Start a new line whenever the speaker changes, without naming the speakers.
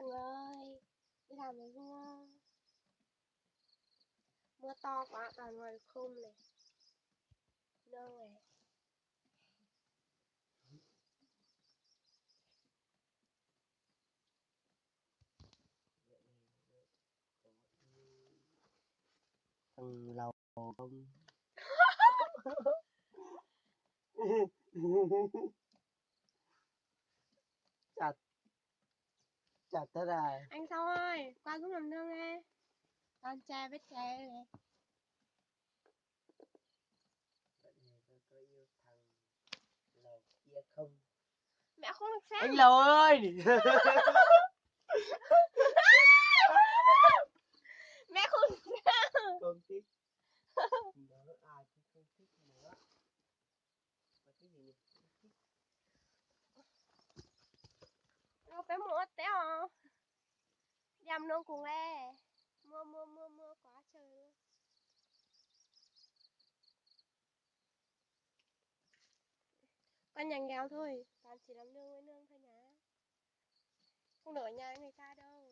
Hùng ơi, đi làm với Hùng không? Mưa to quá, toàn ngoài khung này. Nương này.
Thằng lầu không. chặt chặt thế này.
Anh Sau ơi, qua giúp làm nương đi. Toàn tre vết tre này.
Có yêu thằng lầu kia không?
Mẹ không được xem.
Anh lầu ơi.
Mẹ không được xem.
Không thích. Đó ai cũng không thích nữa. Mà cái gì này không thích.
Đâu phải mua té à. Đi làm nương cùng lê. Mưa quá trời luôn. Con nhà nghèo thôi, toàn chỉ làm nương với nương thôi nhá. Không được ở nhà với người ta đâu.